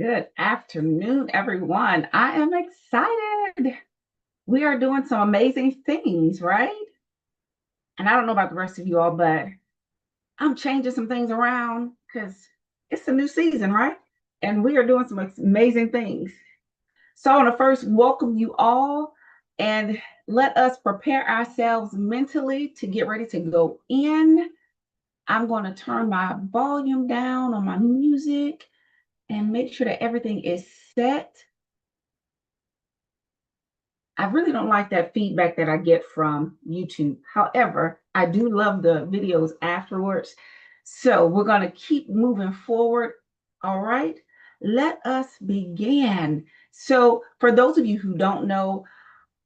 Good afternoon, everyone. I am excited. We are doing some amazing things, right? And I don't know about the rest of you all, but I'm changing some things around because it's a new season, right? And we are doing some amazing things. So I want to first welcome you all and let us prepare ourselves mentally to get ready to go in. I'm going to turn my volume down on my music and make sure that everything is set. I really don't like that feedback that I get from YouTube. However, I do love the videos afterwards. So we're going to keep moving forward. All right, let us begin. So for those of you who don't know,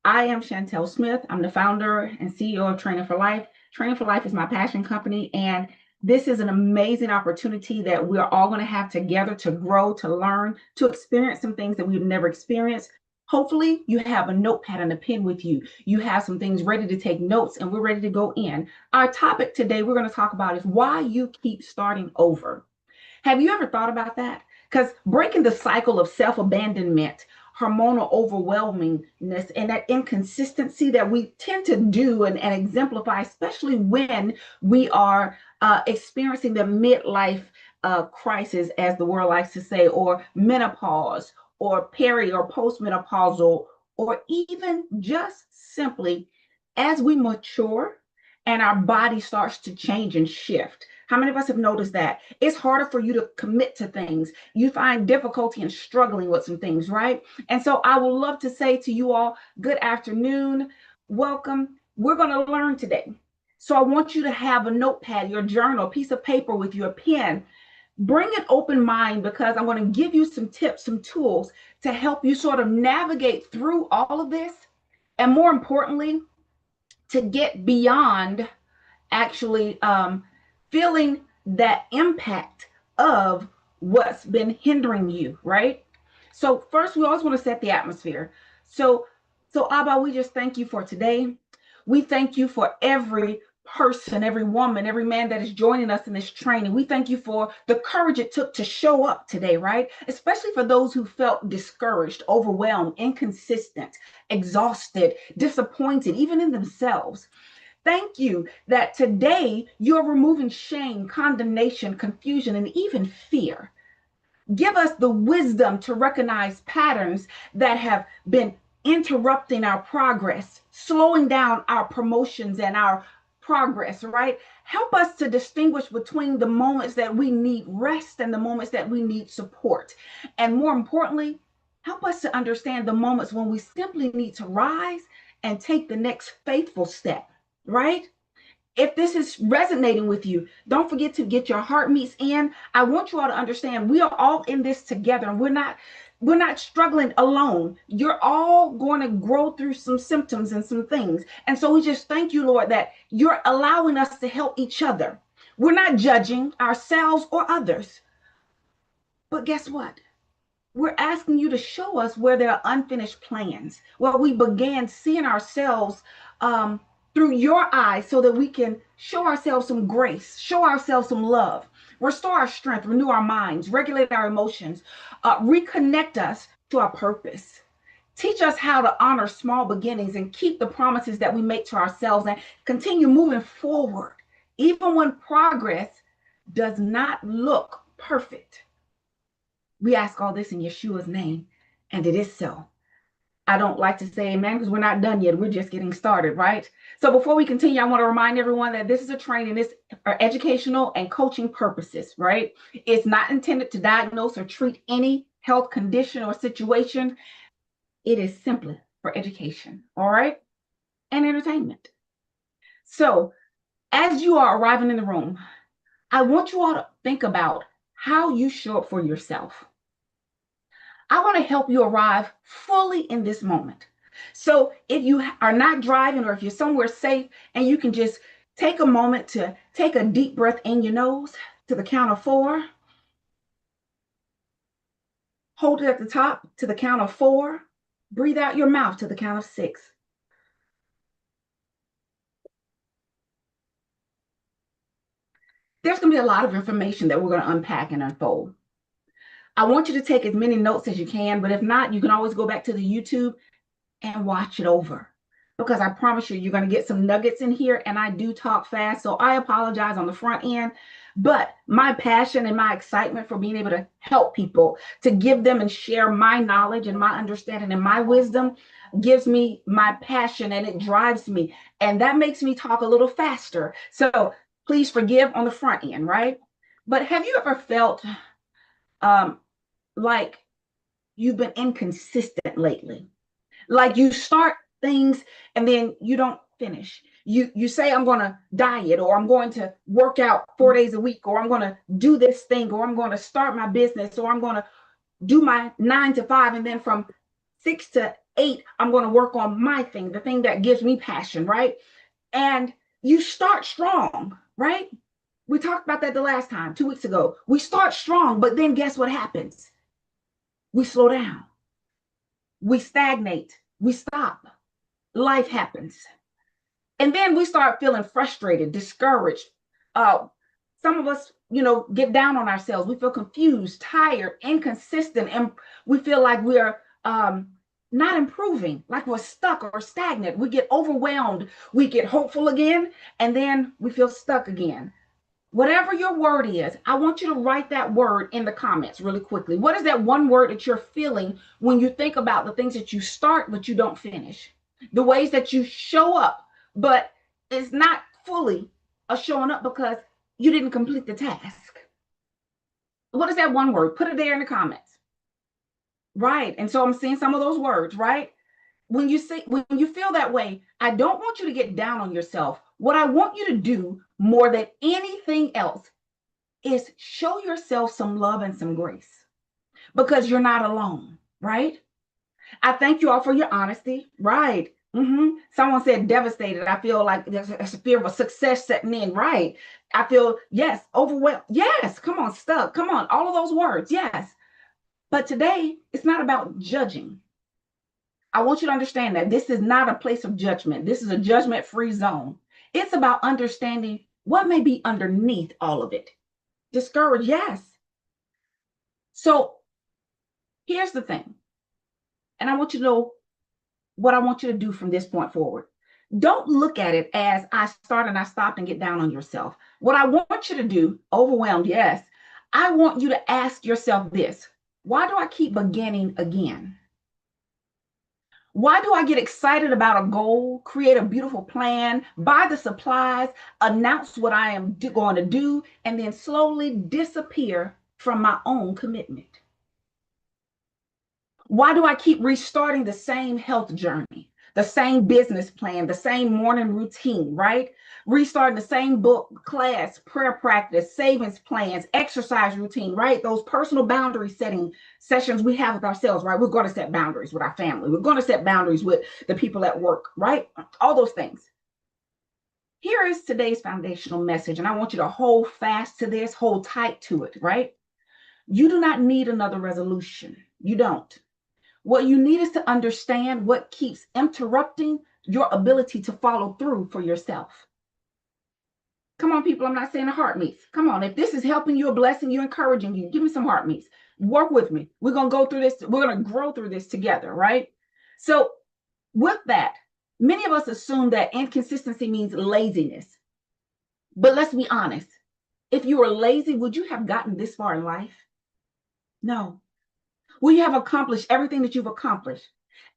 I am Shantell Smith. I'm the founder and CEO of Training for Life. Training for Life is my passion company, and this is an amazing opportunity that we're all going to have together to grow, to learn, to experience some things that we've never experienced. Hopefully, you have a notepad and a pen with you. You have some things ready to take notes, and we're ready to go in. Our topic today we're going to talk about is why you keep starting over. Have you ever thought about that? Because breaking the cycle of self-abandonment, hormonal overwhelmingness, and that inconsistency that we tend to do and exemplify, especially when we are experiencing the midlife crisis, as the world likes to say, or menopause, or peri or postmenopausal, or even just simply as we mature and our body starts to change and shift. How many of us have noticed that? It's harder for you to commit to things. You find difficulty in struggling with some things, right? And so I would love to say to you all, good afternoon, welcome. We're going to learn today. So I want you to have a notepad, your journal, a piece of paper with your pen. Bring an open mind because I'm going to give you some tips, some tools to help you sort of navigate through all of this. And more importantly, to get beyond actually feeling that impact of what's been hindering you, right? So first, we always want to set the atmosphere. So Abba, we just thank you for today. We thank you for every person, every woman, every man that is joining us in this training. We thank you for the courage it took to show up today, right? Especially for those who felt discouraged, overwhelmed, inconsistent, exhausted, disappointed, even in themselves. Thank you that today you're removing shame, condemnation, confusion, and even fear. Give us the wisdom to recognize patterns that have been interrupting our progress, slowing down our promotions and our progress, right? Help us to distinguish between the moments that we need rest and the moments that we need support. And more importantly, help us to understand the moments when we simply need to rise and take the next faithful step, right? If this is resonating with you, don't forget to get your heart meets in. I want you all to understand we are all in this together, and we're not struggling alone. You're all going to grow through some symptoms and some things. And so we just thank you, Lord, that you're allowing us to help each other. We're not judging ourselves or others. But guess what? We're asking you to show us where there are unfinished plans, where we began seeing ourselves through your eyes so that we can show ourselves some grace, show ourselves some love, restore our strength, renew our minds, regulate our emotions, reconnect us to our purpose. Teach us how to honor small beginnings and keep the promises that we make to ourselves and continue moving forward, even when progress does not look perfect. We ask all this in Yeshua's name, and it is so. I don't like to say amen because we're not done yet. We're just getting started, right? So before we continue, I want to remind everyone that this is a training. This are educational and coaching purposes, right? It's not intended to diagnose or treat any health condition or situation. It is simply for education, all right? And entertainment. So as you are arriving in the room, I want you all to think about how you show up for yourself. I want to help you arrive fully in this moment. So if you are not driving or if you're somewhere safe and you can just take a moment to take a deep breath in your nose to the count of 4, hold it at the top to the count of 4, breathe out your mouth to the count of 6. There's going to be a lot of information that we're going to unpack and unfold. I want you to take as many notes as you can, but if not, you can always go back to the YouTube and watch it over, because I promise you, you're going to get some nuggets in here. And I do talk fast, so I apologize on the front end, but my passion and my excitement for being able to help people, to give them and share my knowledge and my understanding and my wisdom, gives me my passion, and it drives me, and that makes me talk a little faster. So please forgive on the front end, right? But have you ever felt um, like you've been inconsistent lately? Like you start things and then you don't finish. You say, I'm going to diet, or I'm going to work out 4 days a week, or I'm going to do this thing, or I'm going to start my business, or I'm going to do my 9 to 5, and then from 6 to 8 I'm going to work on my thing, the thing that gives me passion, right? And you start strong, right? We talked about that the last time, 2 weeks ago. We start strong, but then guess what happens? We slow down, we stagnate, we stop. Life happens. And then we start feeling frustrated, discouraged. Some of us, get down on ourselves. We feel confused, tired, inconsistent, and we feel like we're not improving, like we're stuck or stagnant. We get overwhelmed. We get hopeful again, and then we feel stuck again. Whatever your word is, I want you to write that word in the comments really quickly. What is that one word that you're feeling when you think about the things that you start but you don't finish? The ways that you show up, but it's not fully a showing up because you didn't complete the task. What is that one word? Put it there in the comments. Right. And so I'm seeing some of those words, right? When you feel that way, I don't want you to get down on yourself. What I want you to do more than anything else is show yourself some love and some grace, because you're not alone, right? I thank you all for your honesty. Right. Someone said devastated. I feel like there's a fear of a success setting in. Right. I feel, yes, overwhelmed. Yes. Come on, stuck. Come on. All of those words. Yes. But today, it's not about judging. I want you to understand that this is not a place of judgment. This is a judgment-free zone. It's about understanding what may be underneath all of it. Discouraged, yes. So here's the thing. And I want you to know what I want you to do from this point forward. Don't look at it as I start and I stopped and get down on yourself. What I want you to do, overwhelmed, yes. I want you to ask yourself this: why do I keep beginning again? Why do I get excited about a goal, create a beautiful plan, buy the supplies, announce what I am going to do, and then slowly disappear from my own commitment? Why do I keep restarting the same health journey, the same business plan, the same morning routine, right? Restarting the same book, class, prayer practice, savings plans, exercise routine, right? Those personal boundary setting sessions we have with ourselves, right? We're going to set boundaries with our family. We're going to set boundaries with the people at work, right? All those things. Here is today's foundational message, and I want you to hold fast to this, hold tight to it, right? You do not need another resolution. You don't. What you need is to understand what keeps interrupting your ability to follow through for yourself. Come on, people. I'm not saying a heart meets. Come on. If this is helping you, a blessing you, encouraging you, give me some heart meets. Work with me. We're going to go through this. We're going to grow through this together, right? So with that, many of us assume that inconsistency means laziness. But let's be honest. If you were lazy, would you have gotten this far in life? No. Will you have accomplished everything that you've accomplished?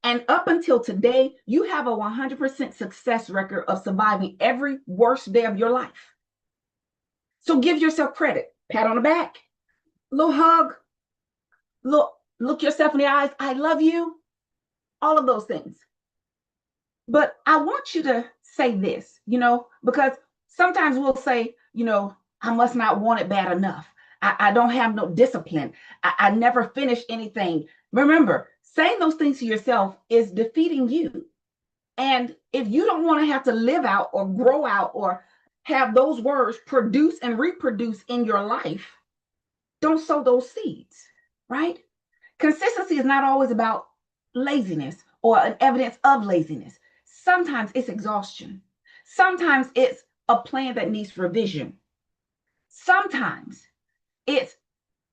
And up until today, you have a 100% success record of surviving every worst day of your life. So give yourself credit. Pat on the back, little hug, look yourself in the eyes. I love you. All of those things. But I want you to say this, because sometimes we'll say, I must not want it bad enough. I don't have no discipline. I never finish anything. Remember, saying those things to yourself is defeating you. And if you don't want to have to live out or grow out or have those words produce and reproduce in your life, don't sow those seeds, right? Consistency is not always about laziness or an evidence of laziness. Sometimes it's exhaustion. Sometimes it's a plan that needs revision. Sometimes it's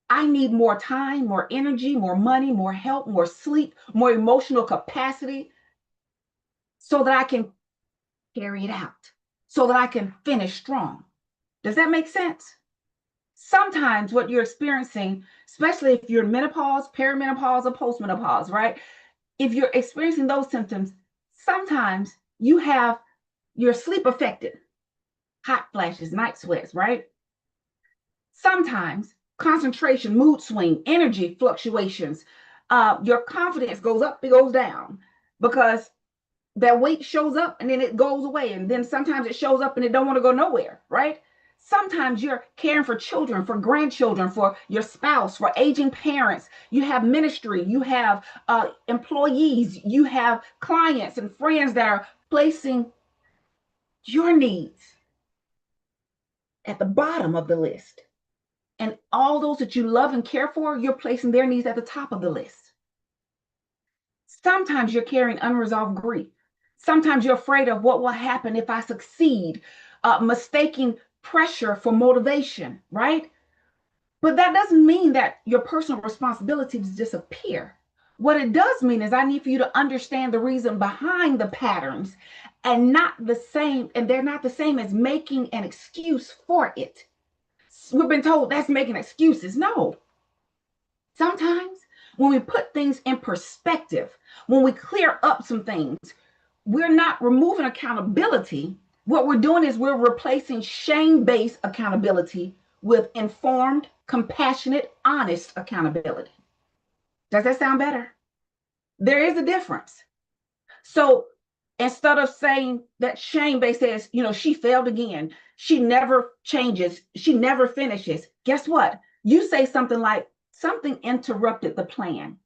I need more time, more energy, more money, more help, more sleep, more emotional capacity so that I can carry it out, so that I can finish strong. Does that make sense? Sometimes what you're experiencing, especially if you're in menopause, perimenopause, or postmenopause, right? If you're experiencing those symptoms, sometimes you have your sleep affected, hot flashes, night sweats, right? Sometimes concentration, mood swing, energy fluctuations, your confidence goes up, it goes down because that weight shows up and then it goes away. And then sometimes it shows up and it don't want to go nowhere, right? Sometimes you're caring for children, for grandchildren, for your spouse, for aging parents. You have ministry, you have employees, you have clients and friends that are placing your needs at the bottom of the list. And all those that you love and care for, you're placing their needs at the top of the list. Sometimes you're carrying unresolved grief. Sometimes you're afraid of what will happen if I succeed, mistaking pressure for motivation, right? But that doesn't mean that your personal responsibilities disappear. What it does mean is I need for you to understand the reason behind the patterns and not the same, and they're not the same as making an excuse for it. We've been told that's making excuses. No. Sometimes when we put things in perspective, when we clear up some things, we're not removing accountability. What we're doing is we're replacing shame-based accountability with informed, compassionate, honest accountability. Does that sound better? There is a difference. So instead of saying that shame-based says, she failed again, she never changes, she never finishes. Guess what? You say something like, something interrupted the plan.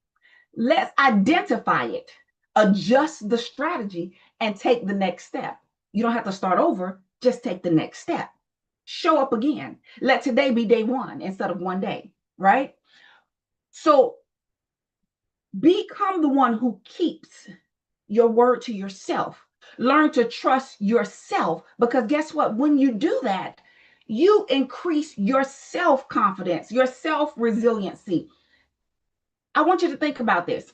Let's identify it, adjust the strategy, and take the next step. You don't have to start over, just take the next step. Show up again. Let today be day one instead of one day, right? So become the one who keeps your word to yourself. Learn to trust yourself because guess what? When you do that, you increase your self-confidence, your self-resiliency. I want you to think about this.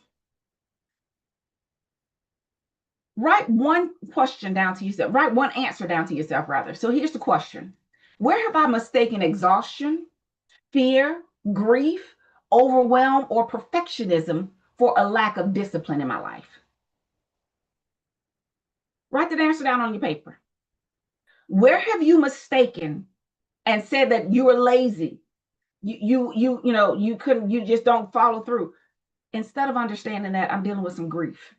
Write one question down to yourself. Write one answer down to yourself, rather. So here's the question. Where have I mistaken exhaustion, fear, grief, overwhelm, or perfectionism for a lack of discipline in my life? Write that answer down on your paper. Where have you mistaken and said that you were lazy? You couldn't, you just don't follow through. Instead of understanding that I'm dealing with some grief.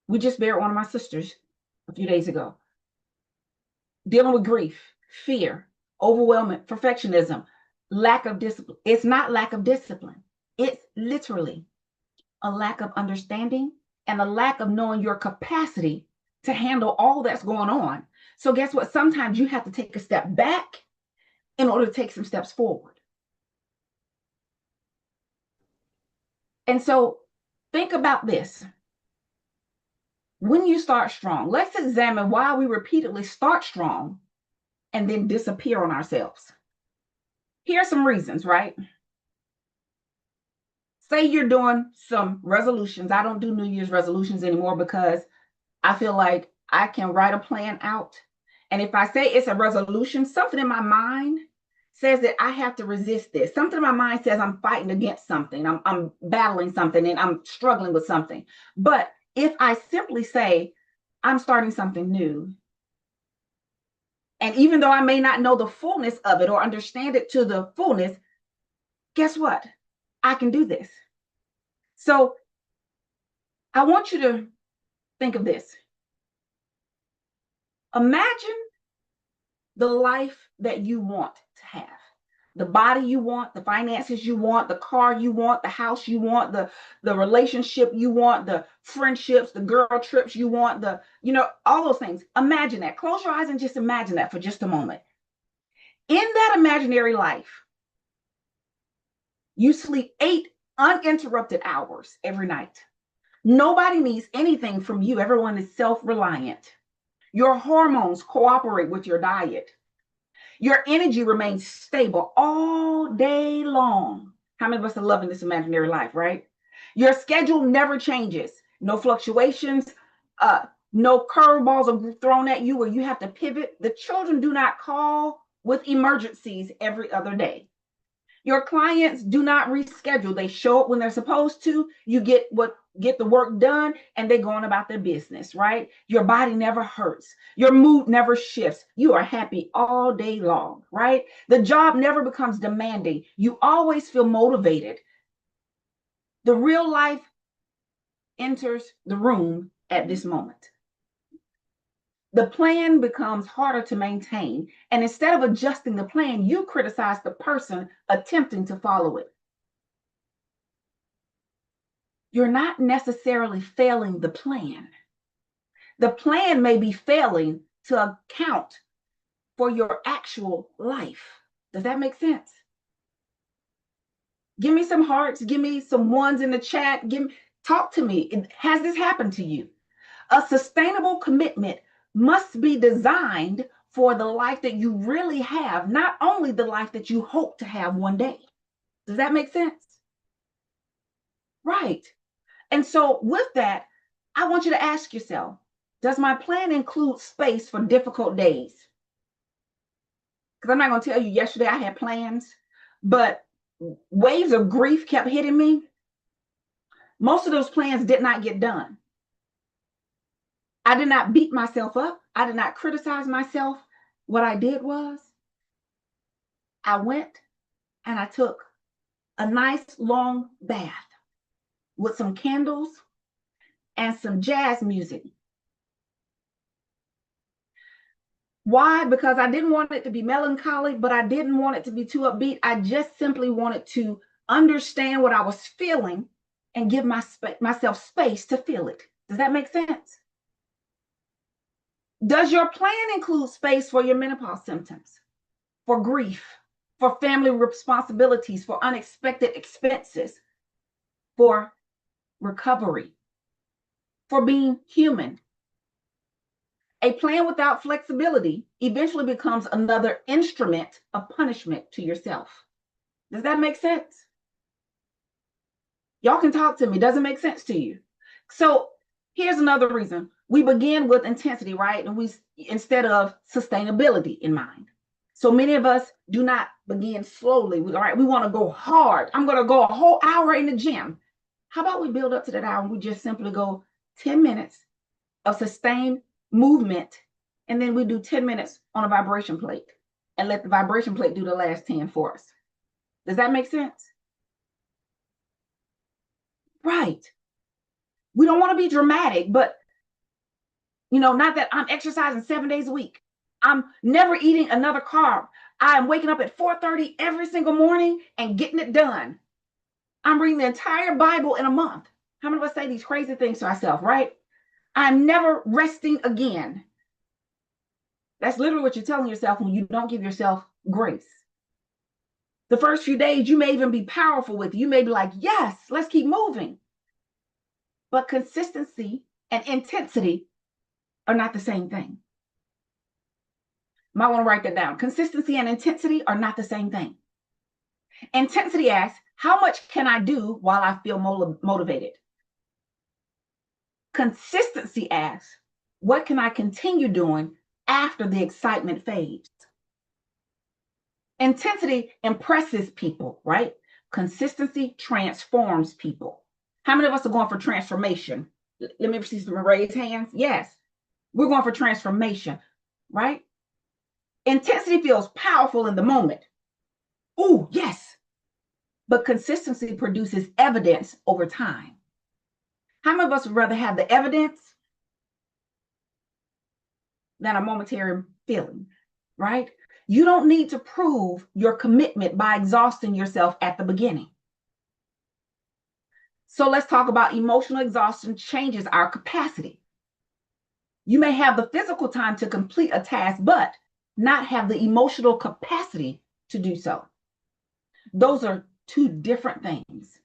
We just buried one of my sisters a few days ago. Dealing with grief, fear, overwhelming, perfectionism, lack of discipline. It's not lack of discipline. It's literally a lack of understanding and a lack of knowing your capacity to handle all that's going on. So guess what? Sometimes you have to take a step back in order to take some steps forward. And so think about this. When you start strong, let's examine why we repeatedly start strong and then disappear on ourselves. Here are some reasons, right? Say you're doing some resolutions. I don't do New Year's resolutions anymore because I feel like I can write a plan out. And if I say it's a resolution, something in my mind says that I have to resist this. Something in my mind says I'm fighting against something. I'm battling something and I'm struggling with something. But if I simply say, I'm starting something new, and even though I may not know the fullness of it or understand it to the fullness, guess what? I can do this. So I want you to think of this. Imagine the life that you want to have. The body you want, the finances you want, the car you want, the house you want, the relationship you want, the friendships, the girl trips you want, all those things. Imagine that. Close your eyes and just imagine that for just a moment. In that imaginary life, you sleep 8 uninterrupted hours every night. Nobody needs anything from you. Everyone is self-reliant. Your hormones cooperate with your diet. Your energy remains stable all day long. How many of us are loving this imaginary life, right? Your schedule never changes. No fluctuations, no curveballs are thrown at you where you have to pivot. The children do not call with emergencies every other day. Your clients do not reschedule. They show up when they're supposed to. You get the work done and they go on about their business, right? Your body never hurts. Your mood never shifts. You are happy all day long, right? The job never becomes demanding. You always feel motivated. The real life enters the room at this moment. The plan becomes harder to maintain. And instead of adjusting the plan, you criticize the person attempting to follow it. You're not necessarily failing the plan. The plan may be failing to account for your actual life. Does that make sense? Give me some hearts. Give me some ones in the chat. Talk to me. Has this happened to you? A sustainable commitment must be designed for the life that you really have, not only the life that you hope to have one day. Does that make sense? Right. And so with that, I want you to ask yourself, does my plan include space for difficult days? Because I'm not going to tell you yesterday I had plans, but waves of grief kept hitting me. Most of those plans did not get done. I did not beat myself up. I did not criticize myself. What I did was I went and I took a nice long bath with some candles and some jazz music. Why? Because I didn't want it to be melancholy, but I didn't want it to be too upbeat. I just simply wanted to understand what I was feeling and give myself space to feel it. Does that make sense? Does your plan include space for your menopause symptoms, for grief, for family responsibilities, for unexpected expenses, for recovery, for being human? A plan without flexibility eventually becomes another instrument of punishment to yourself. Does that make sense? Y'all can talk to me. Does it make sense to you? So here's another reason. We begin with intensity, right? And instead of sustainability in mind. So many of us do not begin slowly. We want to go hard. I'm going to go a whole hour in the gym. How about we build up to that hour and we just simply go 10 minutes of sustained movement, and then we do 10 minutes on a vibration plate and let the vibration plate do the last 10 for us. Does that make sense? Right. We don't want to be dramatic, but not that I'm exercising 7 days a week. I'm never eating another carb. I'm waking up at 4:30 every single morning and getting it done. I'm reading the entire Bible in a month. How many of us say these crazy things to ourselves, right? I'm never resting again. That's literally what you're telling yourself when you don't give yourself grace. The first few days, you may even be powerful with it. You may be like, yes, let's keep moving. But consistency and intensity are not the same thing. Might want to write that down. Consistency and intensity are not the same thing. Intensity asks, how much can I do while I feel motivated? Consistency asks, what can I continue doing after the excitement fades? Intensity impresses people, right? Consistency transforms people. How many of us are going for transformation? Let me see some raised hands. Yes, we're going for transformation, right? Intensity feels powerful in the moment. Oh, yes. But consistency produces evidence over time. How many of us would rather have the evidence than a momentary feeling, right? You don't need to prove your commitment by exhausting yourself at the beginning. So let's talk about emotional exhaustion changes our capacity. You may have the physical time to complete a task, but not have the emotional capacity to do so. Those are two different things.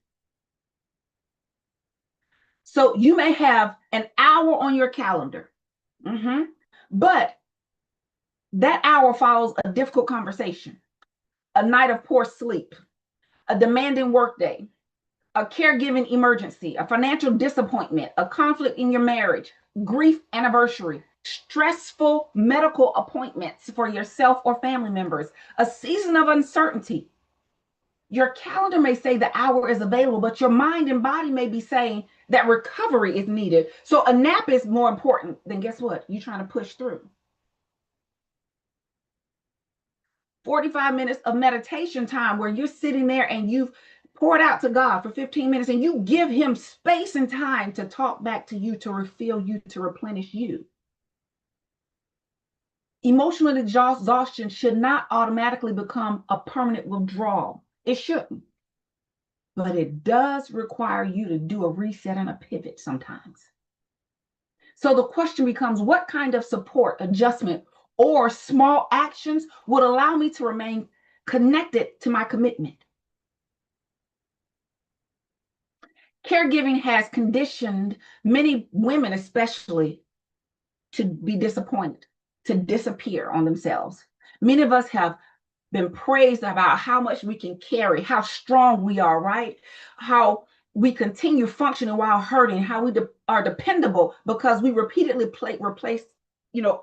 So you may have an hour on your calendar, but That hour follows a difficult conversation, a night of poor sleep, a demanding workday, a caregiving emergency, a financial disappointment, a conflict in your marriage, grief anniversary, stressful medical appointments for yourself or family members, a season of uncertainty. Your calendar may say the hour is available, but your mind and body may be saying that recovery is needed. So a nap is more important than, guess what, you trying to push through. 45 minutes of meditation time where you're sitting there and you've poured out to God for 15 minutes and you give him space and time to talk back to you, to refill you, to replenish you. Emotional exhaustion should not automatically become a permanent withdrawal. It shouldn't. But it does require you to do a reset and a pivot sometimes. So the question becomes, what kind of support, adjustment, or small actions would allow me to remain connected to my commitment? Caregiving has conditioned many women, especially, to be disappointed, to disappear on themselves. Many of us have been praised about how much we can carry, how strong we are, right? How we continue functioning while hurting, how we are dependable because we repeatedly replace,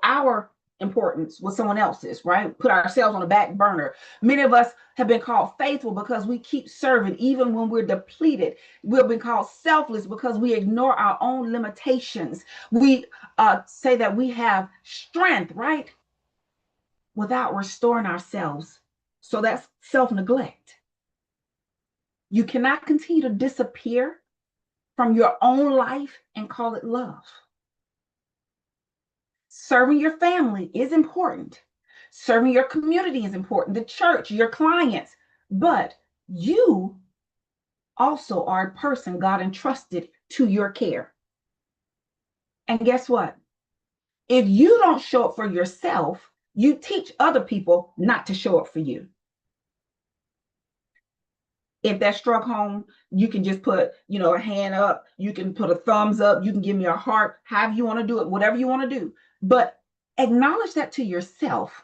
our importance with someone else's, right? Put ourselves on the back burner. Many of us have been called faithful because we keep serving even when we're depleted. We've been called selfless because we ignore our own limitations. We say that we have strength, right? Without restoring ourselves. So that's self-neglect. You cannot continue to disappear from your own life and call it love. Serving your family is important. Serving your community is important, the church, your clients. But you also are a person God entrusted to your care. And guess what? If you don't show up for yourself, you teach other people not to show up for you. If that struck home, you can just put, a hand up. You can put a thumbs up. You can give me a heart, however you want to do it, whatever you want to do. But acknowledge that to yourself.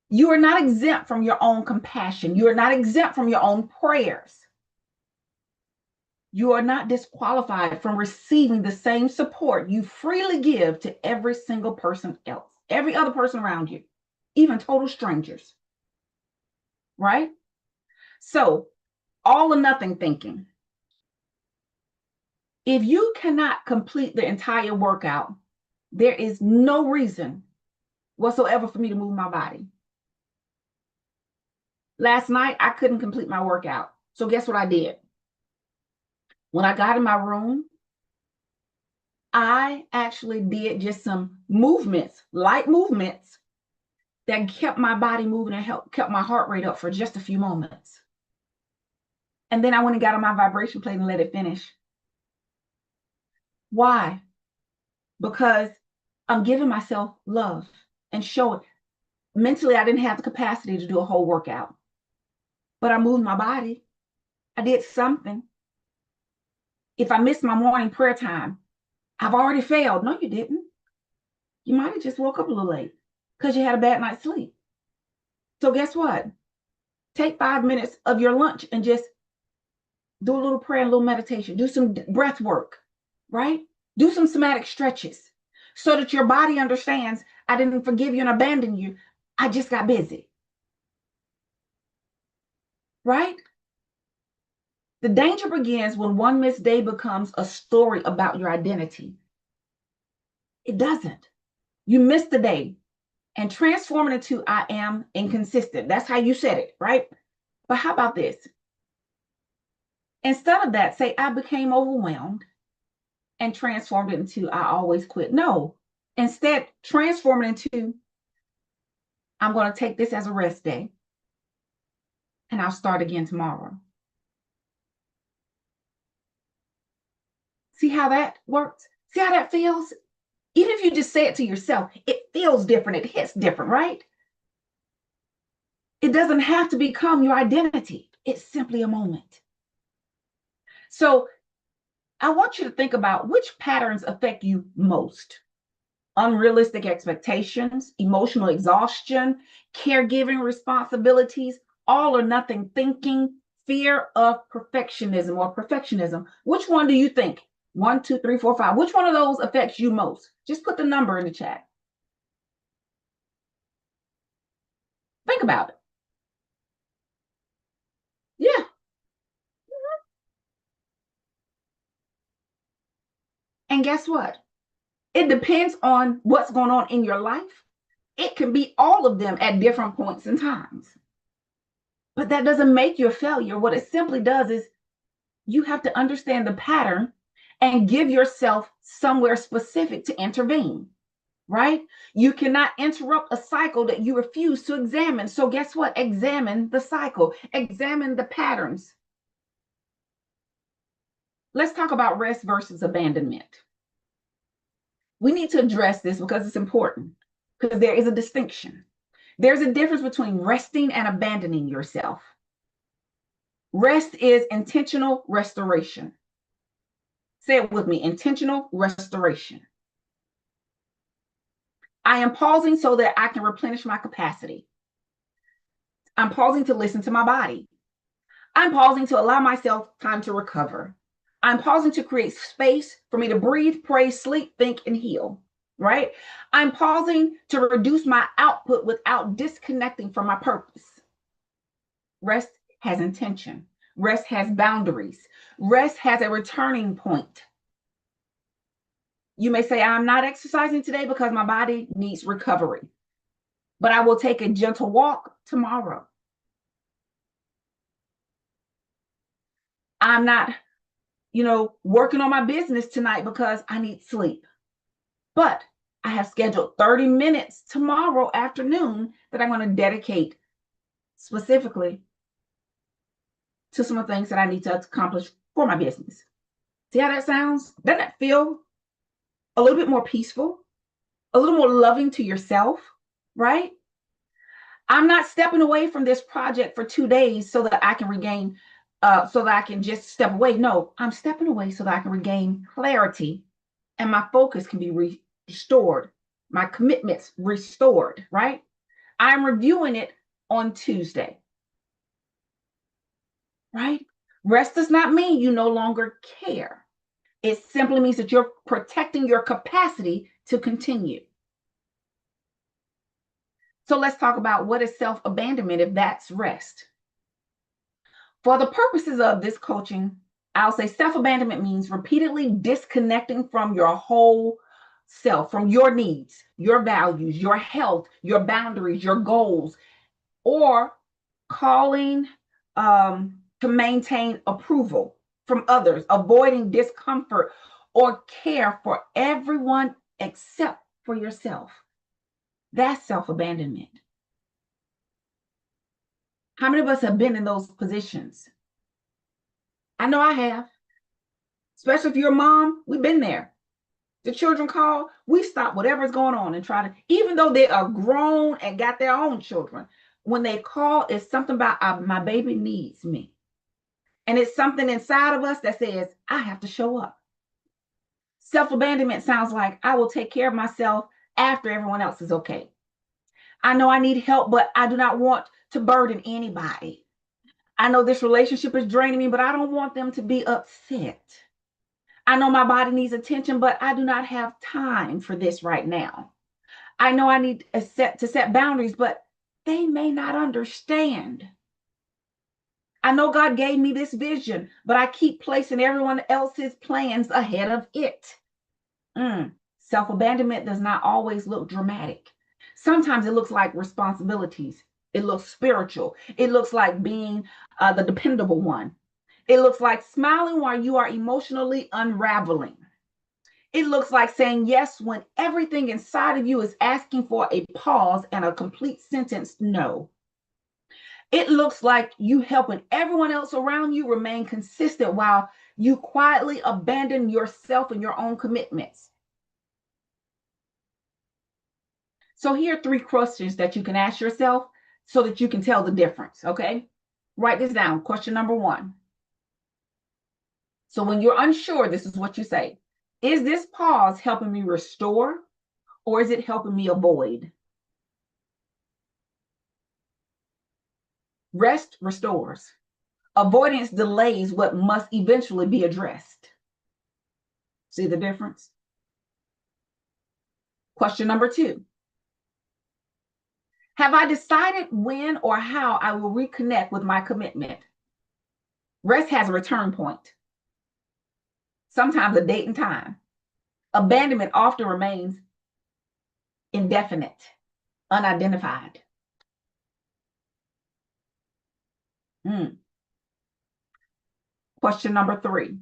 You are not exempt from your own compassion. You are not exempt from your own prayers. You are not disqualified from receiving the same support you freely give to every single person else, every other person around you, even total strangers. Right? So, all or nothing thinking. If you cannot complete the entire workout, there is no reason whatsoever for me to move my body. Last night, I couldn't complete my workout. So guess what I did? When I got in my room, I actually did just some movements, light movements that kept my body moving and kept my heart rate up for just a few moments. And then I went and got on my vibration plate and let it finish. Why? Because I'm giving myself love and showing. Mentally, I didn't have the capacity to do a whole workout, but I moved my body. I did something. If I missed my morning prayer time, I've already failed. No, you didn't. You might have just woke up a little late because you had a bad night's sleep. So guess what? Take 5 minutes of your lunch and just do a little prayer, a little meditation, do some breath work, right? Do some somatic stretches so that your body understands I didn't forgive you and abandon you. I just got busy. Right? The danger begins when one missed day becomes a story about your identity. It doesn't. You missed the day and transform it into I am inconsistent. That's how you said it, right? But how about this? Instead of that, say I became overwhelmed and transformed it into I always quit. No, instead transform it into I'm going to take this as a rest day and I'll start again tomorrow. See how that works? See how that feels? Even if you just say it to yourself, it feels different. It hits different, right? It doesn't have to become your identity. It's simply a moment. So I want you to think about which patterns affect you most. unrealistic expectations, emotional exhaustion, caregiving responsibilities, all or nothing thinking, fear of perfectionism. Which one do you think? 1, 2, 3, 4, 5. Which one of those affects you most? Just put the number in the chat. Think about it. Yeah. And guess what? It depends on what's going on in your life. It can be all of them at different points in times. But that doesn't make you a failure. What it simply does is you have to understand the pattern and give yourself somewhere specific to intervene, right? You cannot interrupt a cycle that you refuse to examine. So guess what? Examine the cycle, examine the patterns. Let's talk about rest versus abandonment. We need to address this because it's important, because there is a distinction. There's a difference between resting and abandoning yourself. Rest is intentional restoration. Say it with me, intentional restoration. I am pausing so that I can replenish my capacity. I'm pausing to listen to my body. I'm pausing to allow myself time to recover. I'm pausing to create space for me to breathe, pray, sleep, think, and heal, right? I'm pausing to reduce my output without disconnecting from my purpose. Rest has intention. Rest has boundaries. Rest has a returning point. You may say, I'm not exercising today because my body needs recovery, but I will take a gentle walk tomorrow. I'm not, working on my business tonight because I need sleep, but I have scheduled 30 minutes tomorrow afternoon that I'm going to dedicate specifically to some of the things that I need to accomplish for my business. See how that sounds? Doesn't that feel a little bit more peaceful, a little more loving to yourself, right? I'm not stepping away from this project for 2 days so that I can regain, so that I can just step away. No, I'm stepping away so that I can regain clarity and my focus can be restored, my commitments restored, right? I'm reviewing it on Tuesday, right? Rest does not mean you no longer care. It simply means that you're protecting your capacity to continue. So let's talk about what is self-abandonment if that's rest. For the purposes of this coaching, I'll say self-abandonment means repeatedly disconnecting from your whole self, from your needs, your values, your health, your boundaries, your goals, or calling to maintain approval from others, avoiding discomfort or care for everyone except for yourself. That's self-abandonment. How many of us have been in those positions? I know I have. Especially if you're a mom, we've been there. The children call, we stop whatever's going on and try to, even though they are grown and got their own children, when they call, it's something about my baby needs me. And it's something inside of us that says, I have to show up. Self-abandonment sounds like I will take care of myself after everyone else is okay. I know I need help, but I do not want to burden anybody. I know this relationship is draining me, but I don't want them to be upset. I know my body needs attention, but I do not have time for this right now. I know I need to set boundaries, but they may not understand. I know God gave me this vision, but I keep placing everyone else's plans ahead of it. Self-abandonment does not always look dramatic. Sometimes it looks like responsibilities. It looks spiritual. It looks like being the dependable one. It looks like smiling while you are emotionally unraveling. It looks like saying yes when everything inside of you is asking for a pause and a complete sentence no. It looks like you helping everyone else around you remain consistent while you quietly abandon yourself and your own commitments. So here are 3 questions that you can ask yourself so that you can tell the difference, okay? Write this down. Question number 1. So when you're unsure, this is what you say. Is this pause helping me restore, or is it helping me avoid? Rest restores. Avoidance delays what must eventually be addressed. See the difference? Question number 2. Have I decided when or how I will reconnect with my commitment? Rest has a return point, sometimes a date and time. Abandonment often remains indefinite, unidentified. Question number 3.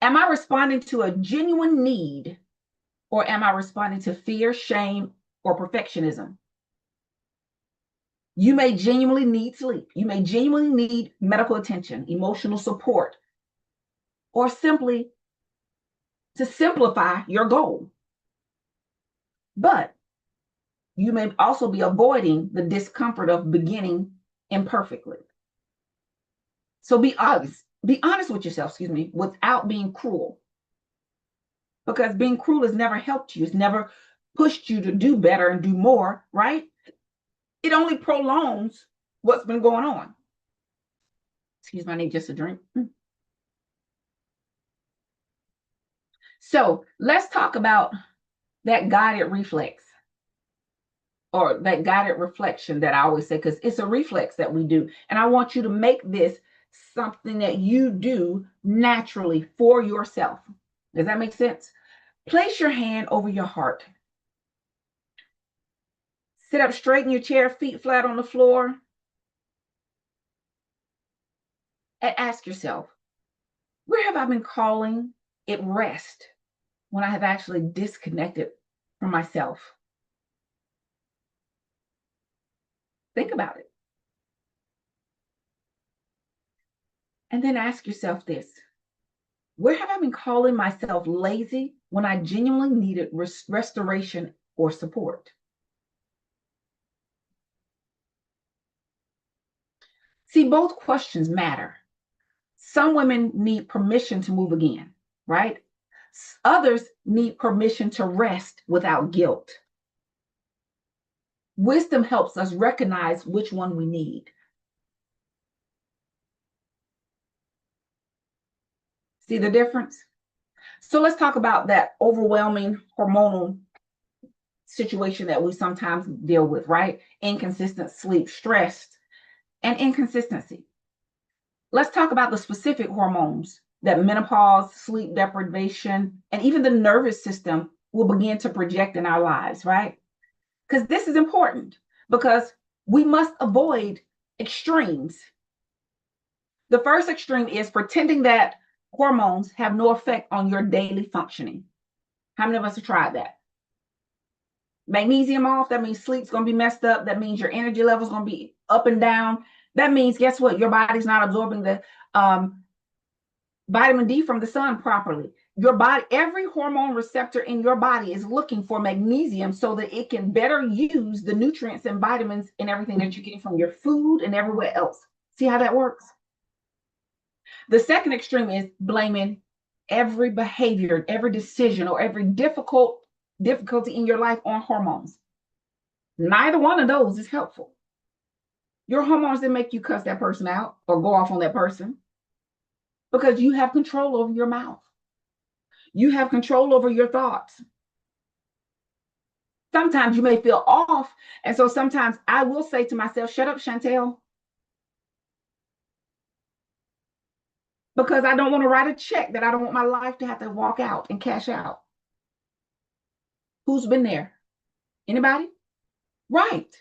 Am I responding to a genuine need, or am I responding to fear, shame, or perfectionism? You may genuinely need sleep. You may genuinely need medical attention, emotional support, or simply to simplify your goal. But you may also be avoiding the discomfort of beginning imperfectly. So be honest with yourself, without being cruel. Because being cruel has never helped you. It's never pushed you to do better and do more, right? It only prolongs what's been going on. Excuse me, I need just a drink. So let's talk about that guided reflex, or that guided reflection that I always say, because it's a reflex that we do. And I want you to make this something that you do naturally for yourself. Does that make sense? Place your hand over your heart. Sit up straight in your chair, feet flat on the floor. And ask yourself, where have I been calling it rest when I have actually disconnected from myself? Think about it. And then ask yourself this: where have I been calling myself lazy when I genuinely needed restoration or support? See, both questions matter. Some women need permission to move again, right? Others need permission to rest without guilt. Wisdom helps us recognize which one we need. See the difference? So let's talk about that overwhelming hormonal situation that we sometimes deal with, right? Inconsistent sleep, stress, and inconsistency. Let's talk about the specific hormones that menopause, sleep deprivation, and even the nervous system will begin to project in our lives, right? Because this is important, because we must avoid extremes. The first extreme is pretending that hormones have no effect on your daily functioning. How many of us have tried that? Magnesium off, that means sleep's going to be messed up. That means your energy level's going to be up and down. That means, guess what? Your body's not absorbing the vitamin D from the sun properly. Your body, every hormone receptor in your body is looking for magnesium so that it can better use the nutrients and vitamins and everything that you're getting from your food and everywhere else. See how that works? The second extreme is blaming every behavior, every decision, or every difficulty in your life on hormones. Neither one of those is helpful. Your hormones didn't make you cuss that person out or go off on that person, because you have control over your mouth. You have control over your thoughts. Sometimes you may feel off. And so sometimes I will say to myself, shut up, Shantell. Because I don't want to write a check that I don't want my life to have to walk out and cash out. Who's been there? Anybody? Right.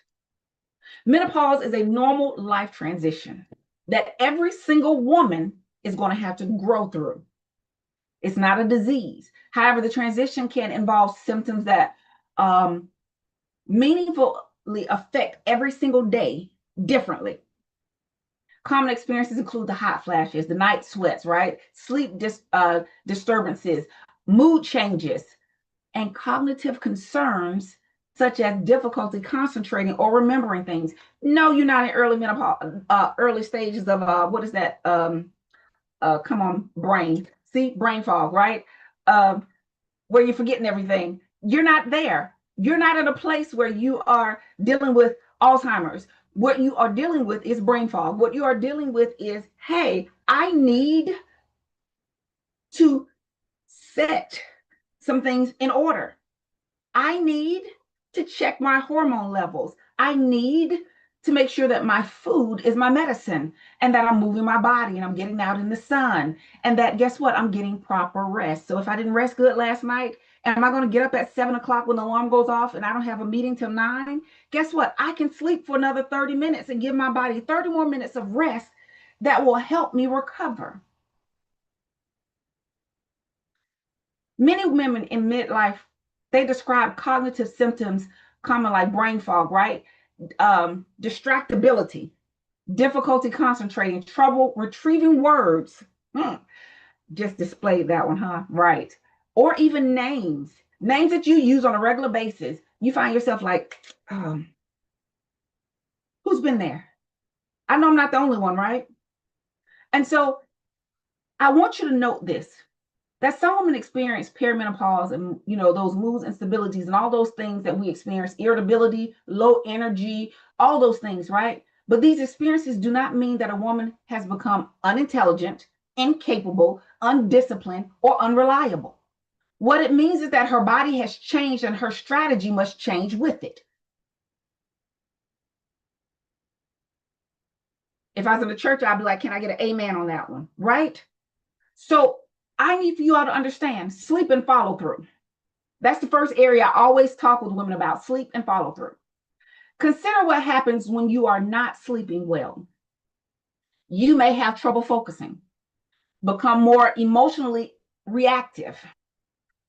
Menopause is a normal life transition that every single woman is going to have to grow through. It's not a disease. However, the transition can involve symptoms that meaningfully affect every single day differently. Common experiences include the hot flashes, the night sweats, right? Sleep disturbances, mood changes, and cognitive concerns such as difficulty concentrating or remembering things. No, you're not in early menopause, early stages of what is that? Come on, brain. See, brain fog, right? Where you're forgetting everything. You're not there. You're not in a place where you are dealing with Alzheimer's. What you are dealing with is brain fog. What you are dealing with is, hey, I need to set some things in order. I need to check my hormone levels. I need to make sure that my food is my medicine and that I'm moving my body and I'm getting out in the sun and that, guess what, I'm getting proper rest. So if I didn't rest good last night, am I going to get up at 7 o'clock when the alarm goes off and I don't have a meeting till 9? Guess what? I can sleep for another 30 minutes and give my body 30 more minutes of rest that will help me recover. Many women in midlife, they describe cognitive symptoms common like brain fog, right? Distractibility, difficulty concentrating, trouble retrieving words. Just displayed that one, huh? Right. Or even names that you use on a regular basis. You find yourself like, who's been there? I know I'm not the only one, right? And so I want you to note this, that some women experience perimenopause and, those moods, instabilities, and all those things that we experience, irritability, low energy, all those things, right? But these experiences do not mean that a woman has become unintelligent, incapable, undisciplined, or unreliable. What it means is that her body has changed and her strategy must change with it. If I was in the church, I'd be like, can I get an amen on that one, right? So I need for you all to understand sleep and follow through. That's the first area I always talk with women about, sleep and follow through. Consider what happens when you are not sleeping well. You may have trouble focusing, become more emotionally reactive,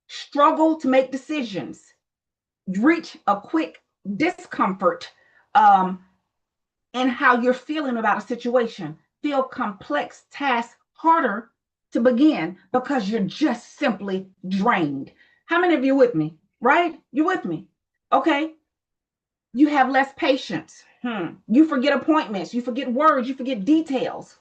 struggle to make decisions, reach a quick discomfort in how you're feeling about a situation, feel complex tasks harder to begin because you're just simply drained. How many of you with me? Right? You're with me. Okay. You have less patience. You forget appointments. You forget words. You forget details.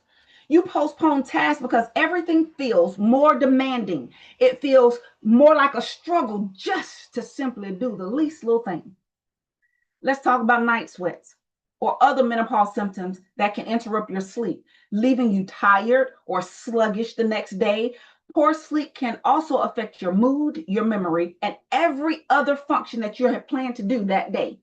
You postpone tasks because everything feels more demanding. It feels more like a struggle just to simply do the least little thing. Let's talk about night sweats or other menopause symptoms that can interrupt your sleep, leaving you tired or sluggish the next day. Poor sleep can also affect your mood, your memory, and every other function that you had planned to do that day.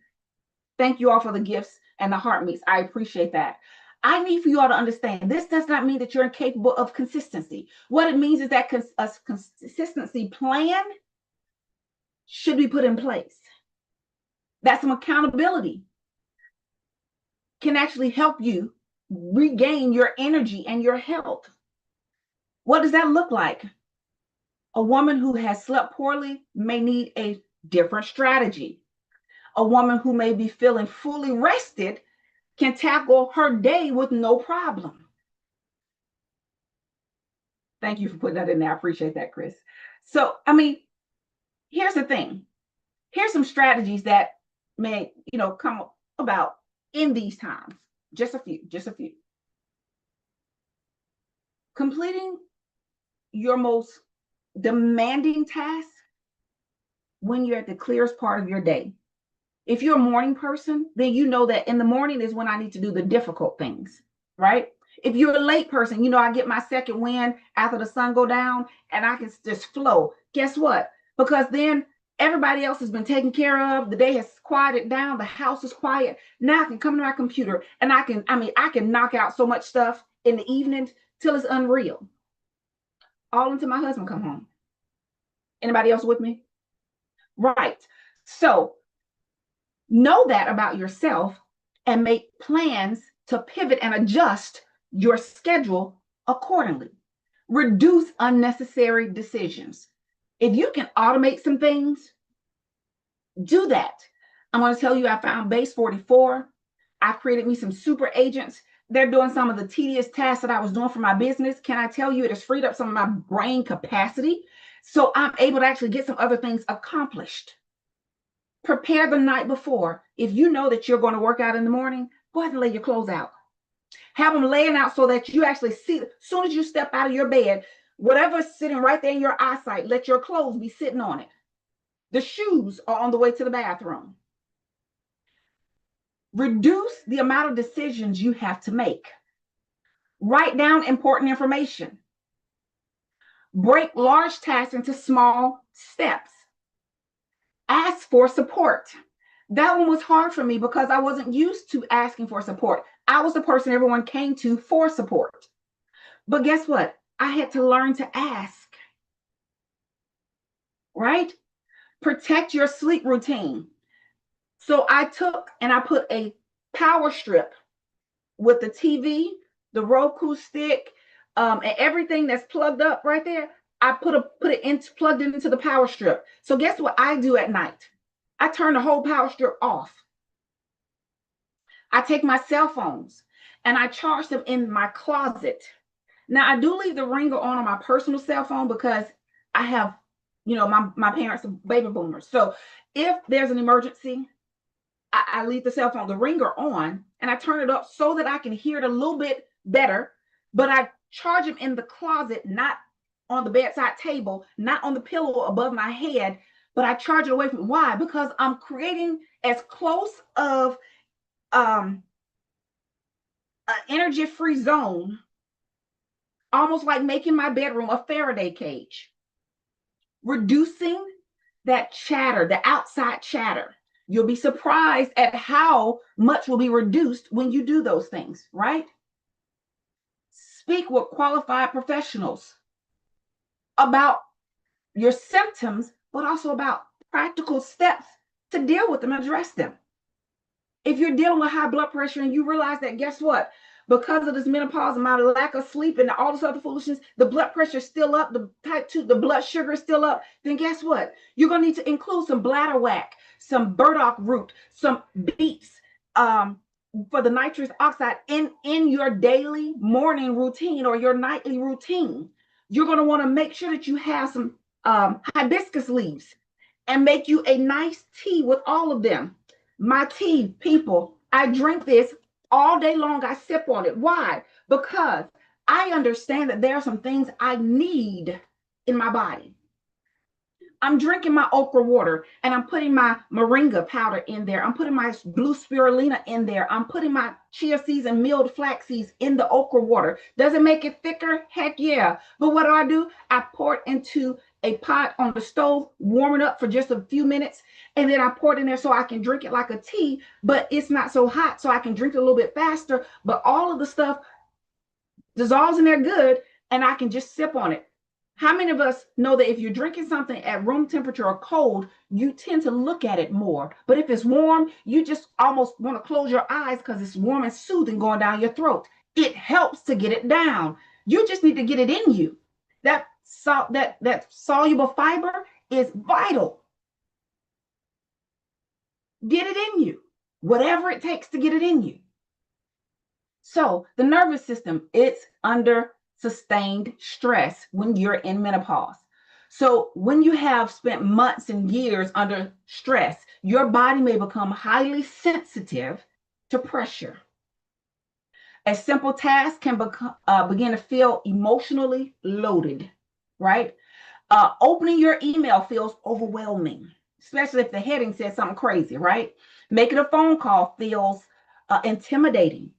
Thank you all for the gifts and the heart meets. I appreciate that. I need for you all to understand this does not mean that you're incapable of consistency. What it means is that a consistency plan should be put in place. That some accountability can actually help you regain your energy and your health. What does that look like? A woman who has slept poorly may need a different strategy. A woman who may be feeling fully rested can tackle her day with no problem. Thank you for putting that in there. I appreciate that, Chris. So, here's the thing. Here's some strategies that may, come about in these times. Just a few. Completing your most demanding task when you're at the clearest part of your day. If you're a morning person, then you know that in the morning is when I need to do the difficult things, right? If you're a late person, I get my second wind after the sun go down and I can just flow. Guess what? Because then everybody else has been taken care of. The day has quieted down. The house is quiet. Now I can come to my computer and I can knock out so much stuff in the evenings till it's unreal. All until my husband come home. Anybody else with me? Right. So know that about yourself and make plans to pivot and adjust your schedule accordingly. Reduce unnecessary decisions. If you can automate some things, do that. I'm going to tell you, I found Base 44. I created me some super agents. They're doing some of the tedious tasks that I was doing for my business. Can I tell you, it has freed up some of my brain capacity. So I'm able to actually get some other things accomplished. Prepare the night before. If you know that you're going to work out in the morning, go ahead and lay your clothes out. Have them laying out so that you actually see, as soon as you step out of your bed, whatever's sitting right there in your eyesight, let your clothes be sitting on it. The shoes are on the way to the bathroom. Reduce the amount of decisions you have to make. Write down important information. Break large tasks into small steps. Ask for support. That one was hard for me because I wasn't used to asking for support. I was the person everyone came to for support. But guess what? I had to learn to ask, right? Protect your sleep routine. So I took and I put a power strip with the TV, the Roku stick, and everything that's plugged up right there. I plugged it into the power strip. So guess what I do at night? I turn the whole power strip off. I take my cell phones and I charge them in my closet. Now I do leave the ringer on my personal cell phone because I have, my parents are baby boomers. So if there's an emergency, I leave the cell phone, the ringer on, and I turn it up so that I can hear it a little bit better. But I charge them in the closet, not on the bedside table, not on the pillow above my head, but I charge it away from. Why? Because I'm creating as close of an energy-free zone, almost like making my bedroom a Faraday cage, reducing that chatter, the outside chatter. You'll be surprised at how much will be reduced when you do those things, right? Speak with qualified professionals about your symptoms, but also about practical steps to deal with them and address them. If you're dealing with high blood pressure and you realize that, guess what? Because of this menopause and my lack of sleep and all this other foolishness, the blood pressure is still up, the type 2, the blood sugar is still up, then guess what? You're going to need to include some bladderwrack, some burdock root, some beets for the nitrous oxide in your daily morning routine or your nightly routine. You're going to want to make sure that you have some hibiscus leaves and make you a nice tea with all of them. My tea, people, I drink this all day long. I sip on it. Why? Because I understand that there are some things I need in my body. I'm drinking my okra water and I'm putting my moringa powder in there. I'm putting my blue spirulina in there. I'm putting my chia seeds and milled flax seeds in the okra water. Does it make it thicker? Heck yeah. But what do? I pour it into a pot on the stove, warm it up for just a few minutes, and then I pour it in there so I can drink it like a tea, but it's not so hot, so I can drink it a little bit faster. But all of the stuff dissolves in there good, and I can just sip on it. How many of us know that if you're drinking something at room temperature or cold, you tend to look at it more? But if it's warm, you just almost want to close your eyes because it's warm and soothing going down your throat. It helps to get it down. You just need to get it in you. That soluble fiber is vital. Get it in you. Whatever it takes to get it in you. So the nervous system, it's under sustained stress when you're in menopause. So when you have spent months and years under stress, your body may become highly sensitive to pressure. A simple task can begin to feel emotionally loaded, right? Opening your email feels overwhelming, especially if the heading says something crazy, right? Making a phone call feels intimidating.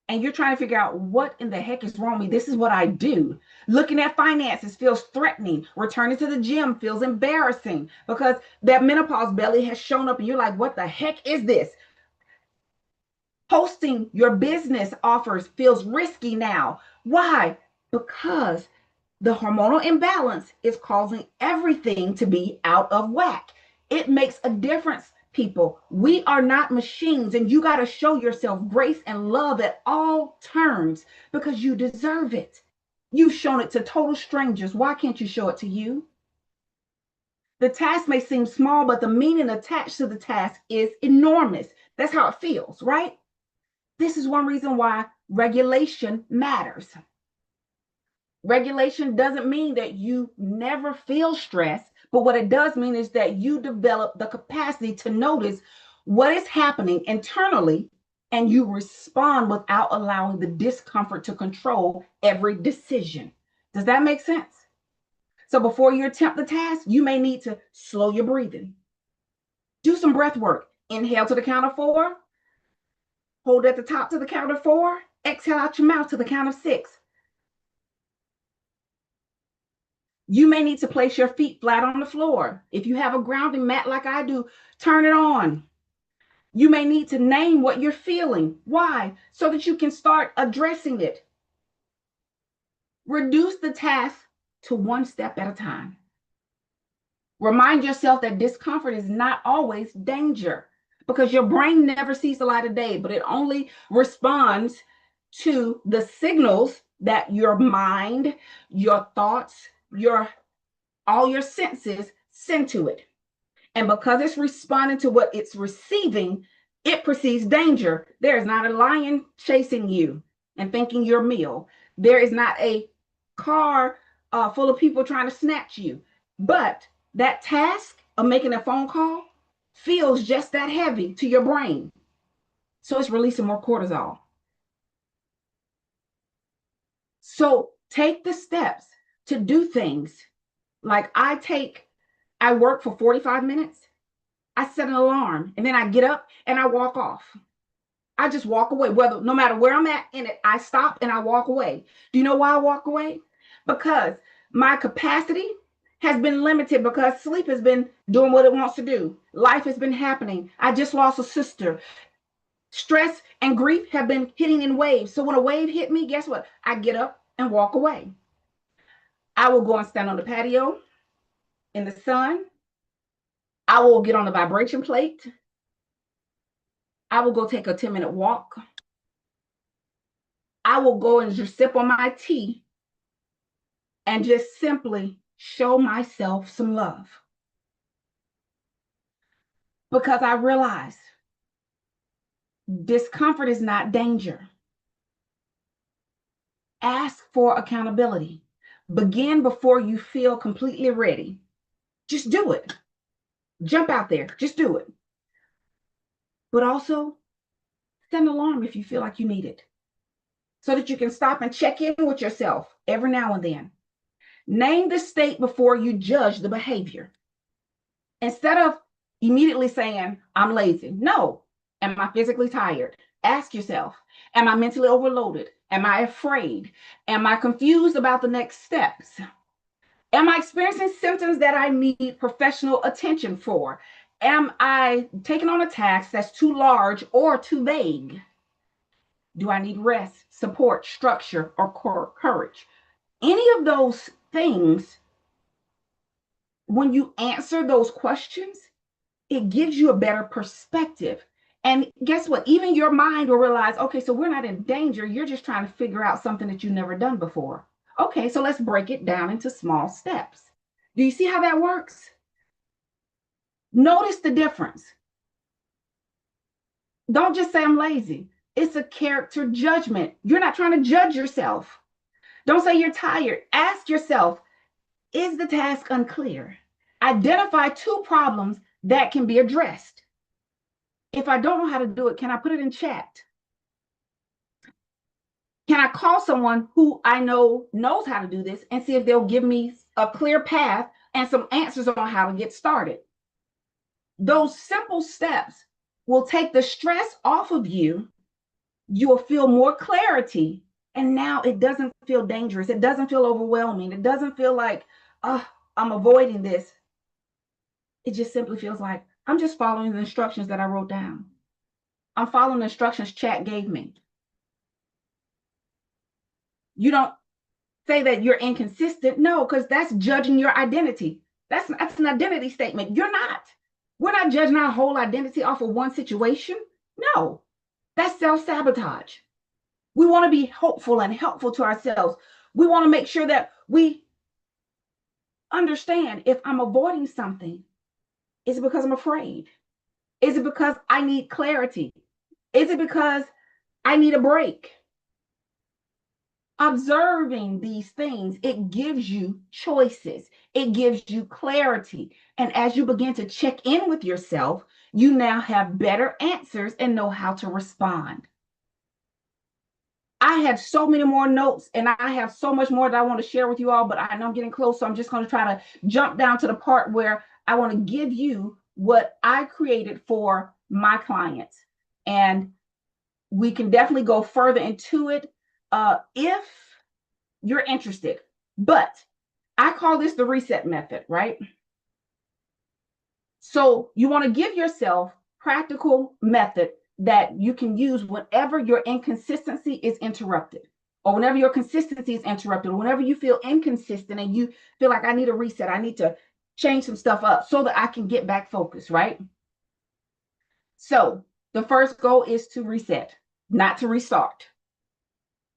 And you're trying to figure out what in the heck is wrong with me. This is what I do. Looking at finances feels threatening. Returning to the gym feels embarrassing because that menopause belly has shown up and you're like, what the heck is this? Posting your business offers feels risky now. Why? Because the hormonal imbalance is causing everything to be out of whack. It makes a difference, people. We are not machines, and you got to show yourself grace and love at all terms because you deserve it. You've shown it to total strangers. Why can't you show it to you? The task may seem small, but the meaning attached to the task is enormous. That's how it feels, right? This is one reason why regulation matters. Regulation doesn't mean that you never feel stress, but what it does mean is that you develop the capacity to notice what is happening internally and you respond without allowing the discomfort to control every decision. Does that make sense? So before you attempt the task, you may need to slow your breathing. Do some breath work. Inhale to the count of 4. Hold at the top to the count of 4. Exhale out your mouth to the count of 6. You may need to place your feet flat on the floor. If you have a grounding mat like I do, turn it on. You may need to name what you're feeling. Why? So that you can start addressing it. Reduce the task to one step at a time. Remind yourself that discomfort is not always danger, because your brain never sees the light of day, but it only responds to the signals that your mind, your thoughts, all your senses send to it. And because it's responding to what it's receiving, it perceives danger. There is not a lion chasing you and thinking you're a meal. There is not a car full of people trying to snatch you. But that task of making a phone call feels just that heavy to your brain. So it's releasing more cortisol. So take the steps to do things. Like I work for 45 minutes. I set an alarm and then I get up and I walk off. I just walk away. No matter where I'm at in it, I stop and I walk away. Do you know why I walk away? Because my capacity has been limited, because sleep has been doing what it wants to do. Life has been happening. I just lost a sister. Stress and grief have been hitting in waves. So when a wave hit me, guess what? I get up and walk away. I will go and stand on the patio in the sun. I will get on the vibration plate. I will go take a 10-minute walk. I will go and just sip on my tea and just simply show myself some love. Because I realize discomfort is not danger. Ask for accountability. Begin before you feel completely ready. Just do it. Jump out there. Just do it. But also, set an alarm if you feel like you need it, so that you can stop and check in with yourself every now and then. Name the state before you judge the behavior. Instead of immediately saying, I'm lazy. No. Am I physically tired? Ask yourself, am I mentally overloaded? Am I afraid? Am I confused about the next steps? Am I experiencing symptoms that I need professional attention for? Am I taking on a task that's too large or too vague? Do I need rest, support, structure, or courage? Any of those things, when you answer those questions, it gives you a better perspective. And guess what? Even your mind will realize, okay, so we're not in danger. You're just trying to figure out something that you've never done before. Okay, so let's break it down into small steps. Do you see how that works? Notice the difference. Don't just say I'm lazy. It's a character judgment. You're not trying to judge yourself. Don't say you're tired. Ask yourself, is the task unclear? Identify 2 problems that can be addressed. If I don't know how to do it, can I put it in chat? Can I call someone who I know knows how to do this and see if they'll give me a clear path and some answers on how to get started? Those simple steps will take the stress off of you. You will feel more clarity. And now it doesn't feel dangerous. It doesn't feel overwhelming. It doesn't feel like, oh, I'm avoiding this. It just simply feels like I'm just following the instructions that I wrote down. I'm following the instructions chat gave me. You don't say that you're inconsistent. No, because that's judging your identity. That's an identity statement. You're not. We're not judging our whole identity off of one situation. No, that's self-sabotage. We want to be hopeful and helpful to ourselves. We want to make sure that we understand, if I'm avoiding something, is it because I'm afraid? Is it because I need clarity? Is it because I need a break? Observing these things, it gives you choices. It gives you clarity. And as you begin to check in with yourself, you now have better answers and know how to respond. I had so many more notes and I have so much more that I want to share with you all, but I know I'm getting close. So I'm just going to try to jump down to the part where I want to give you what I created for my clients. And we can definitely go further into it if you're interested. But I call this the reset method, right? So you want to give yourself practical method that you can use whenever your inconsistency is interrupted, or whenever your consistency is interrupted, or whenever you feel inconsistent and you feel like I need a reset, I need to change some stuff up so that I can get back focused, right? So the first goal is to reset, not to restart.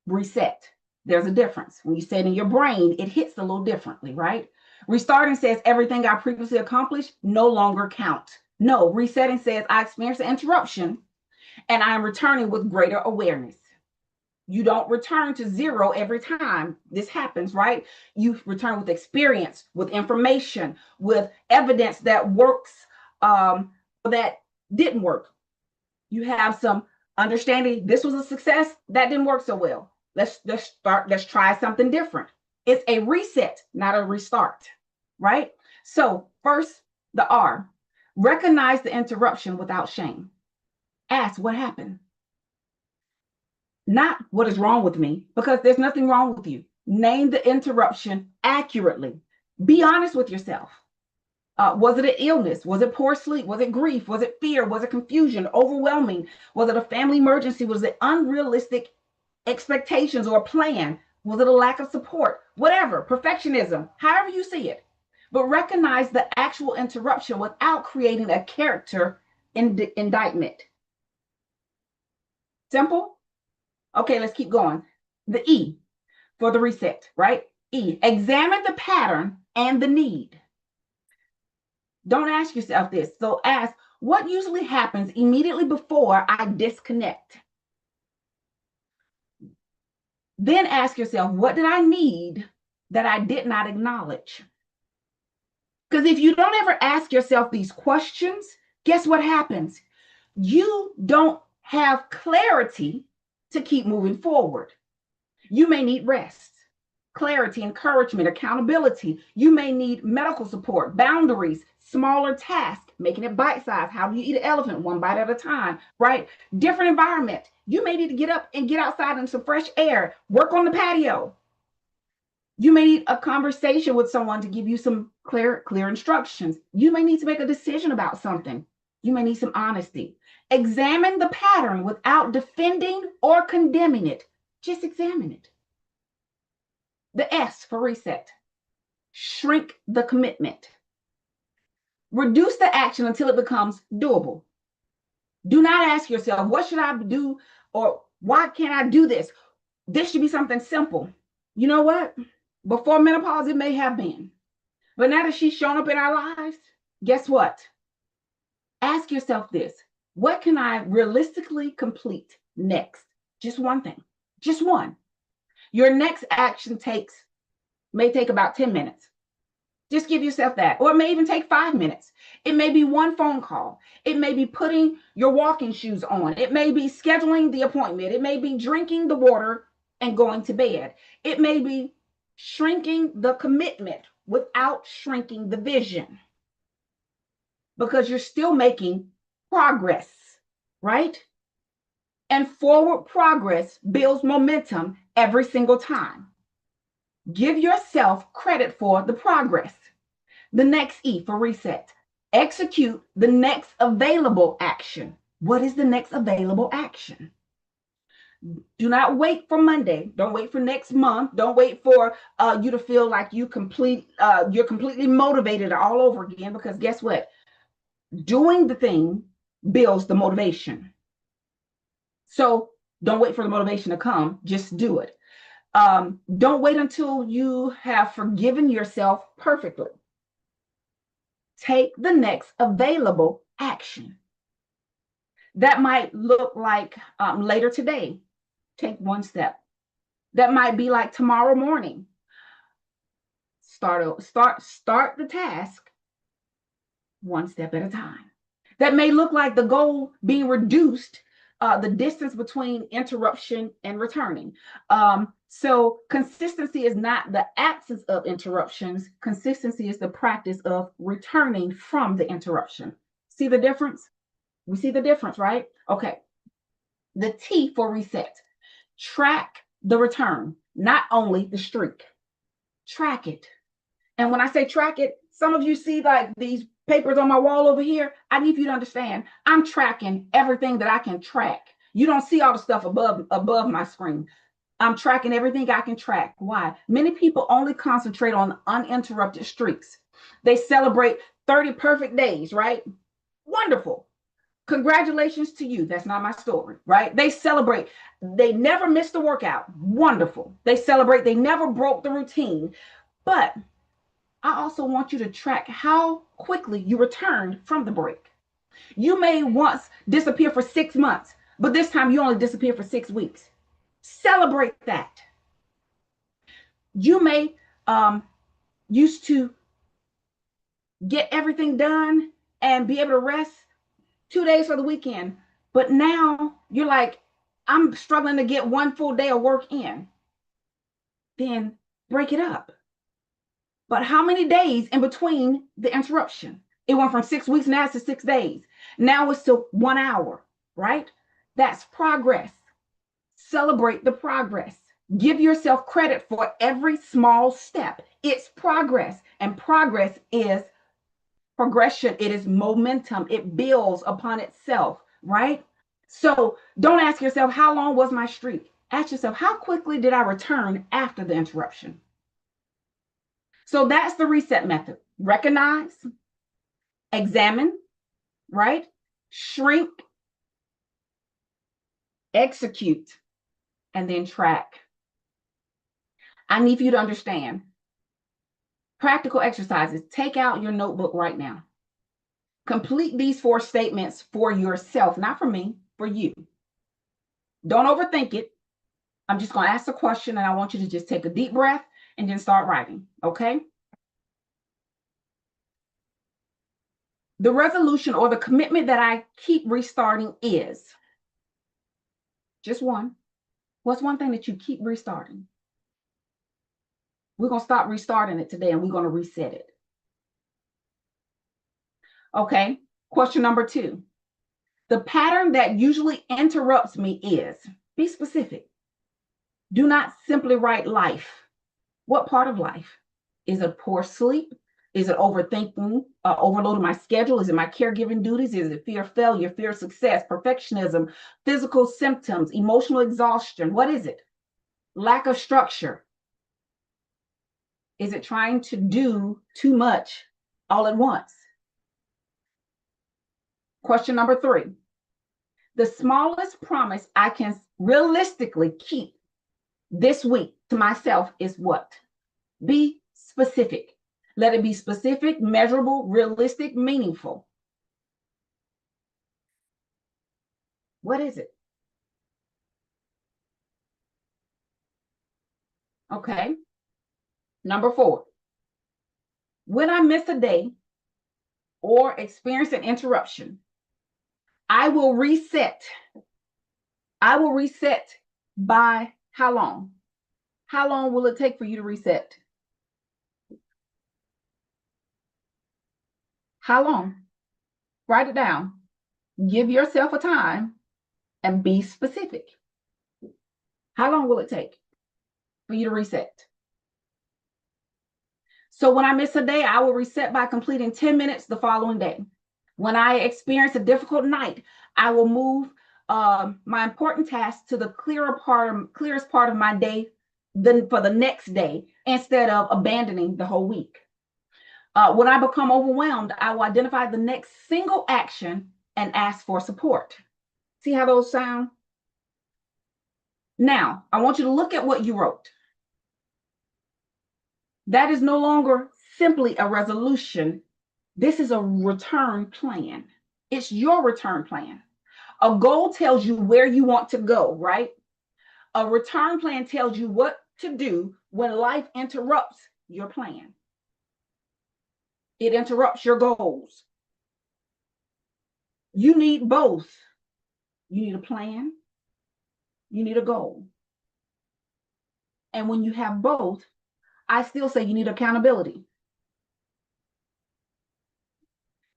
Reset. There's a difference. When you say it in your brain, it hits a little differently, right? Restarting says everything I previously accomplished no longer counts. No, resetting says I experienced an interruption and I am returning with greater awareness. You don't return to zero every time this happens, right? You return with experience, with information, with evidence that works, that didn't work. You have some understanding this was a success, that didn't work so well. Let's try something different. It's a reset, not a restart, right? So first, the R, recognize the interruption without shame. Ask what happened. Not what is wrong with me, because there's nothing wrong with you. Name the interruption accurately. Be honest with yourself. Was it an illness? Was it poor sleep? Was it grief? Was it fear? Was it confusion? Overwhelming? Was it a family emergency? Was it unrealistic expectations or plan? Was it a lack of support? Whatever, perfectionism, however you see it. But recognize the actual interruption without creating a character indictment. Simple? Okay, let's keep going. The E for the reset, right? E, examine the pattern and the need. Don't ask yourself this. So ask, what usually happens immediately before I disconnect? Then ask yourself, what did I need that I did not acknowledge? Because if you don't ever ask yourself these questions, guess what happens? You don't have clarity to keep moving forward. You may need rest, clarity, encouragement, accountability. You may need medical support, boundaries, smaller tasks, making it bite-sized. How do you eat an elephant? One bite at a time, right? Different environment. You may need to get up and get outside in some fresh air, work on the patio. You may need a conversation with someone to give you some clear instructions. You may need to make a decision about something. You may need some honesty. Examine the pattern without defending or condemning it. Just examine it. The S for reset. Shrink the commitment. Reduce the action until it becomes doable. Do not ask yourself, what should I do? Or why can't I do this? This should be something simple. You know what? Before menopause, it may have been. But now that she's shown up in our lives, guess what? Ask yourself this. What can I realistically complete next? Just one thing. Just one. Your next action may take about 10 minutes. Just give yourself that. Or it may even take 5 minutes. It may be one phone call. It may be putting your walking shoes on. It may be scheduling the appointment. It may be drinking the water and going to bed. It may be shrinking the commitment without shrinking the vision, because you're still making progress, right? And forward progress builds momentum every single time. Give yourself credit for the progress. The next E for reset. Execute the next available action. What is the next available action? Do not wait for Monday. Don't wait for next month. Don't wait for you to feel like you're completely motivated all over again, because guess what? Doing the thing builds the motivation. So don't wait for the motivation to come. Just do it. Don't wait until you have forgiven yourself perfectly. Take the next available action. That might look like later today. Take one step. That might be like tomorrow morning. Start the task one step at a time. That may look like the goal being reduced the distance between interruption and returning. So consistency is not the absence of interruptions. Consistency is the practice of returning from the interruption. See the difference? We see the difference, right? Okay. The T for reset. Track the return, not only the streak. Track it. And when I say track it, some of you see like these papers on my wall over here. I need you to understand, I'm tracking everything that I can track. You don't see all the stuff above my screen. I'm tracking everything I can track. Why? Many people only concentrate on uninterrupted streaks. They celebrate 30 perfect days, right? Wonderful. Congratulations to you. That's not my story, right? They celebrate. They never missed a workout. Wonderful. They celebrate. They never broke the routine. But I also want you to track how quickly you returned from the break. You may once disappear for 6 months, but this time you only disappear for 6 weeks. Celebrate that. You may used to get everything done and be able to rest 2 days for the weekend, but now you're like, I'm struggling to get 1 full day of work in. Then break it up. But how many days in between the interruption? It went from 6 weeks, now it's to 6 days. Now it's to 1 hour, right? That's progress. Celebrate the progress. Give yourself credit for every small step. It's progress, and progress is progression. It is momentum. It builds upon itself, right? So don't ask yourself, how long was my streak? Ask yourself, how quickly did I return after the interruption? So that's the reset method. Recognize, examine, right? Shrink, execute, and then track. I need you to understand. Practical exercises. Take out your notebook right now. Complete these 4 statements for yourself, not for me, for you. Don't overthink it. I'm just going to ask a question, and I want you to just take a deep breath and then start writing, okay? The resolution or the commitment that I keep restarting is just one. What's one thing that you keep restarting? We're going to stop restarting it today, and we're going to reset it. Okay, question number 2. The pattern that usually interrupts me is, be specific. Do not simply write life. What part of life? Is it poor sleep? Is it overthinking, overloading my schedule? Is it my caregiving duties? Is it fear of failure, fear of success, perfectionism, physical symptoms, emotional exhaustion? What is it? Lack of structure. Is it trying to do too much all at once? Question number 3. The smallest promise I can realistically keep this week to myself is what? Be specific. Let it be specific, measurable, realistic, meaningful. What is it? Okay. Number 4. When I miss a day or experience an interruption, I will reset. I will reset by how long? How long will it take for you to reset? How long? Write it down. Give yourself a time and be specific. How long will it take for you to reset? So when I miss a day, I will reset by completing 10 minutes the following day. When I experience a difficult night, I will move my important tasks to the clearest part of my day for the next day instead of abandoning the whole week. When I become overwhelmed, I will identify the next single action and ask for support. See how those sound? Now, I want you to look at what you wrote. That is no longer simply a resolution. This is a return plan. It's your return plan. A goal tells you where you want to go, right? A return plan tells you what to do when life interrupts your plan. It interrupts your goals. You need both. You need a plan. You need a goal. And when you have both, I still say you need accountability.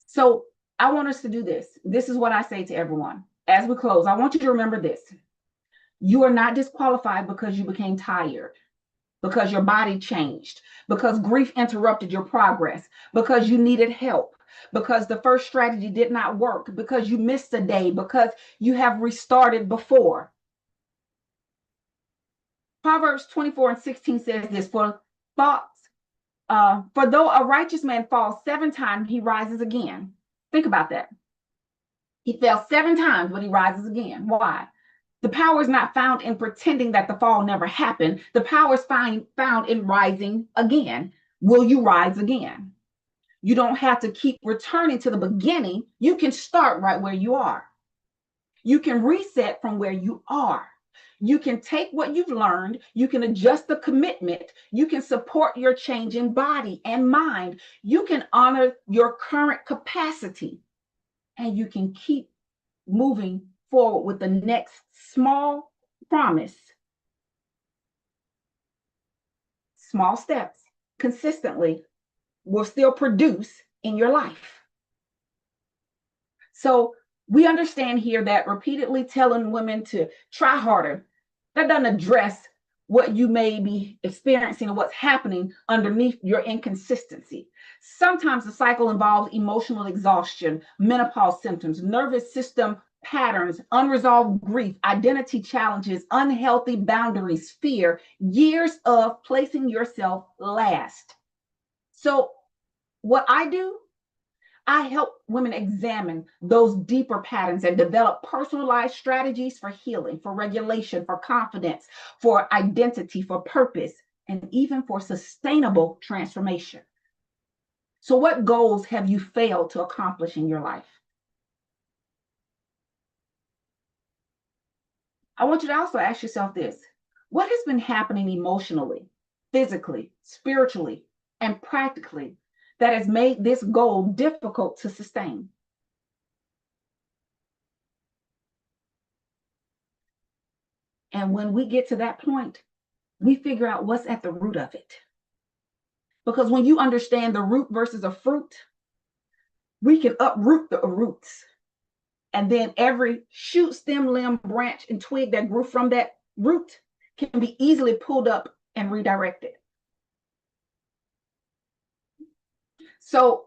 So I want us to do this. This is what I say to everyone. As we close, I want you to remember this. You are not disqualified because you became tired, because your body changed, because grief interrupted your progress, because you needed help, because the first strategy did not work, because you missed a day, because you have restarted before. Proverbs 24:16 says this, for though a righteous man falls 7 times, he rises again. Think about that. He fell 7 times, but he rises again. Why? The power is not found in pretending that the fall never happened. The power is found in rising again. Will you rise again? You don't have to keep returning to the beginning. You can start right where you are. You can reset from where you are. You can take what you've learned. You can adjust the commitment. You can support your changing body and mind. You can honor your current capacity. And you can keep moving forward with the next small promise. Small steps consistently will still produce in your life. So we understand here that repeatedly telling women to try harder, that doesn't address what you may be experiencing or what's happening underneath your inconsistency. Sometimes the cycle involves emotional exhaustion, menopause symptoms, nervous system patterns, unresolved grief, identity challenges, unhealthy boundaries, fear, years of placing yourself last. So what I do, I help women examine those deeper patterns and develop personalized strategies for healing, for regulation, for confidence, for identity, for purpose, and even for sustainable transformation. So what goals have you failed to accomplish in your life? I want you to also ask yourself this. What has been happening emotionally, physically, spiritually, and practically that has made this goal difficult to sustain? And when we get to that point, we figure out what's at the root of it. Because when you understand the root versus a fruit, we can uproot the roots. And then every shoot, stem, limb, branch, and twig that grew from that root can be easily pulled up and redirected. So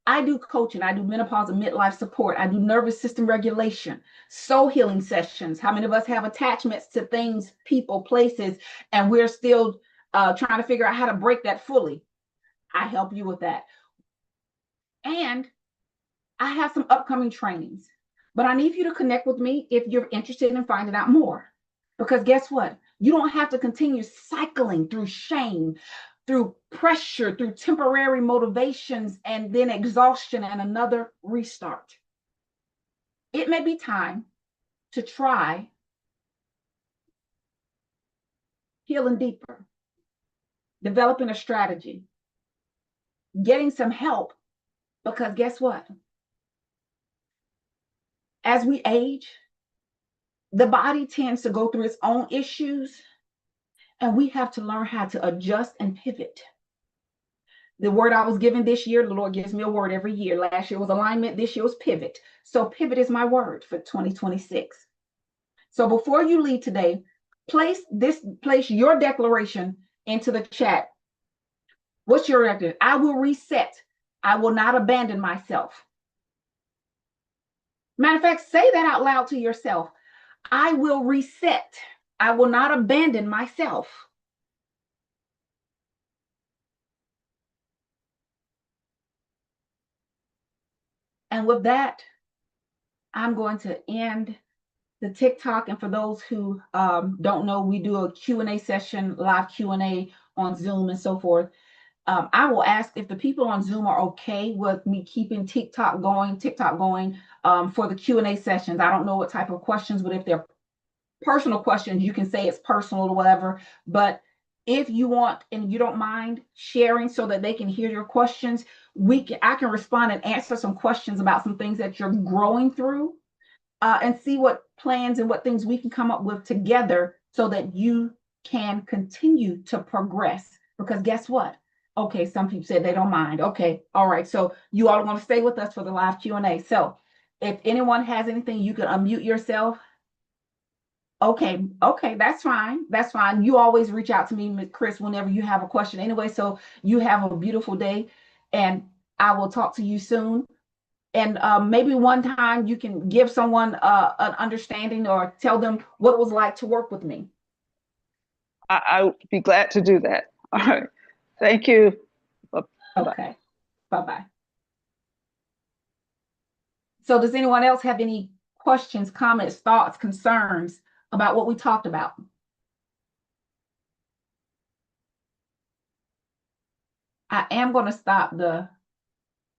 I do coaching, I do menopause and midlife support, I do nervous system regulation, soul healing sessions. How many of us have attachments to things, people, places, and we're still trying to figure out how to break that fully? I help you with that. And I have some upcoming trainings, but I need you to connect with me if you're interested in finding out more. Because guess what? You don't have to continue cycling through shame, through pressure, through temporary motivations, and then exhaustion and another restart. It may be time to try healing deeper, developing a strategy, getting some help, because guess what? As we age, the body tends to go through its own issues, and we have to learn how to adjust and pivot. The word I was given this year, the Lord gives me a word every year. Last year was alignment, this year was pivot. So pivot is my word for 2026. So before you leave today, place your declaration into the chat. What's your declaration? I will reset. I will not abandon myself. Matter of fact, say that out loud to yourself. I will reset. I will not abandon myself. And with that, I'm going to end the TikTok. And for those who don't know, we do a Q&A session, live Q&A on Zoom and so forth. I will ask if the people on Zoom are okay with me keeping TikTok going for the Q&A sessions. I don't know what type of questions, but if they're personal questions, you can say it's personal or whatever. But if you want and you don't mind sharing so that they can hear your questions, I can respond and answer some questions about some things that you're growing through. and see what plans and what things we can come up with together so that you can continue to progress. Because guess what? Okay, some people said they don't mind. Okay, all right. So you all want to stay with us for the live Q&A. So if anyone has anything, you can unmute yourself. Okay, that's fine. That's fine. You always reach out to me, Chris, whenever you have a question anyway. So you have a beautiful day, and I will talk to you soon. And maybe one time you can give someone an understanding or tell them what it was like to work with me. I would be glad to do that. All right. Thank you. Bye-bye. Okay. Bye-bye. So does anyone else have any questions, comments, thoughts, concerns about what we talked about? I am going to stop the